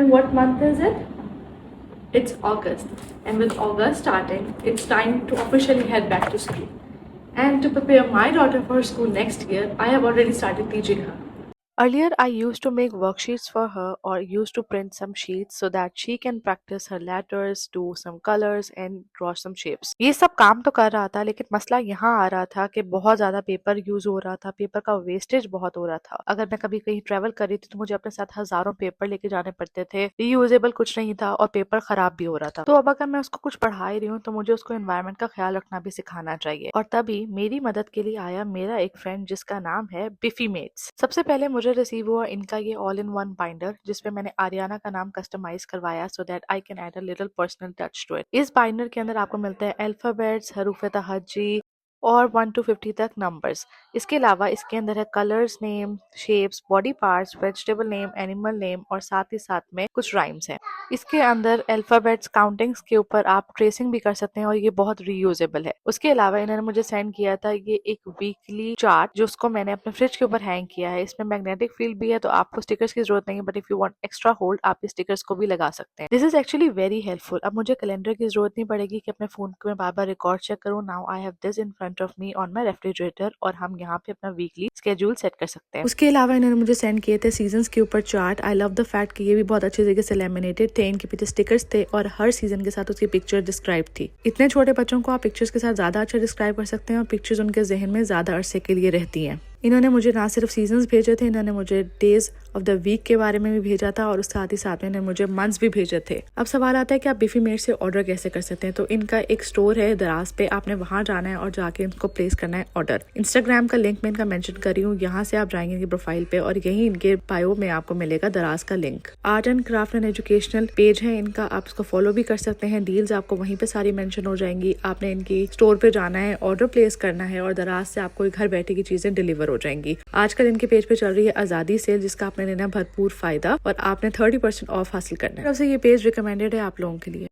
And what month is it? It's August. And with August starting, it's time to officially head back to school. And to prepare my daughter for school next year, I have already started teaching her. Earlier, I used to make worksheets for her or used to print some sheets so that she can practice her letters, do some colors and draw some shapes. ये सब काम तो कर रहा था, लेकिन मसला यहाँ आ रहा था कि बहुत ज़्यादा पेपर यूज हो रहा था, पेपर का वेस्टेज बहुत हो रहा था। अगर मैं कभी कहीं ट्रैवल कर रही थी तो मुझे अपने साथ हजारों पेपर लेके जाने पड़ते थे, रीयूजेबल कुछ नहीं था और पेपर खराब भी हो रहा था। तो अब अगर मैं उसको कुछ पढ़ा ही रही हूँ तो मुझे उसको एनवायरनमेंट का ख्याल रखना भी सिखाना चाहिए। और तभी मेरी मदद के लिए आया मेरा एक फ्रेंड जिसका नाम है बिफी मेट्स। सबसे पहले मुझे रिसीव हुआ इनका ये ऑल इन वन बाइंडर, जिसपे मैंने आरियाना का नाम कस्टमाइज करवाया so that I can add a little personal touch to it. इस बाइंडर के अंदर आपको मिलते हैं अल्फाबेट्स, हरूफ तहज्जी और 1 to 50 तक नंबर्स। इसके अलावा इसके अंदर है colours name, shapes, body parts, vegetable name, animal name और साथ ही साथ में कुछ राइम्स हैं। इसके अंदर अल्फाबेट्स काउंटिंग्स के ऊपर आप ट्रेसिंग भी कर सकते हैं और ये बहुत रीयूजेबल है। उसके अलावा इन्होंने मुझे सेंड किया था ये एक वीकली चार्ट, जो उसको मैंने अपने फ्रिज के ऊपर हैंग किया है। इसमें मैग्नेटिक फील्ड भी है तो आपको स्टिकर्स की जरूरत नहीं है, but if you want extra hold आप इस स्टिकर्स को भी लगा सकते हैं। This is actually very helpful. अब मुझे कैलेंडर की जरूरत नहीं पड़ेगी कि अपने फोन को मैं बार बार रिकॉर्ड चेक करूँ। Now I have this in front of me on my refrigerator और हम यहाँ पे अपना वीकली स्केड्यूल सेट कर सकते हैं। उसके अलावा इन्होंने मुझे सेंड किए थे सीजन के ऊपर chart. I love the fact कि ये भी बहुत अच्छी तरीके से लैमिनेटेड थे, इनके पीछे स्टिकर्स थे और हर सीजन के साथ उसकी पिक्चर डिस्क्राइब थी। इतने छोटे बच्चों को आप पिक्चर्स के साथ ज्यादा अच्छा डिस्क्राइब कर सकते हैं और पिक्चर्स उनके जहन में ज्यादा अरसे के लिए रहती हैं। इन्होंने मुझे ना सिर्फ सीजन्स भेजे थे, इन्होंने मुझे डेज ऑफ द वीक के बारे में भी भेजा था और साथ ही साथ में इन्होंने मुझे मंथ्स भी भेजे थे। अब सवाल आता है कि आप बिफी मेट से ऑर्डर कैसे कर सकते हैं। तो इनका एक स्टोर है दराज पे, आपने वहां जाना है और जाके इनको प्लेस करना है ऑर्डर। इंस्टाग्राम का लिंक मैं इनका मेंशन कर रही हूँ, यहाँ से आप जाएंगे इनकी प्रोफाइल पे और यही इनके बायो में आपको मिलेगा दराज का link. Art and craft and educational page है इनका, आप इसको फॉलो भी कर सकते हैं। डील्स आपको वहीं पे सारी मेंशन हो जाएंगी। आपने इनकी स्टोर पे जाना है, ऑर्डर प्लेस करना है और दराज से आपको घर बैठे की चीजें डिलीवर हो जाएंगी। आजकल इनके पेज पे चल रही है आजादी सेल, जिसका आपने लेना भरपूर फायदा और आपने 30% ऑफ हासिल करना है। ये पेज रिकमेंडेड है आप लोगों के लिए।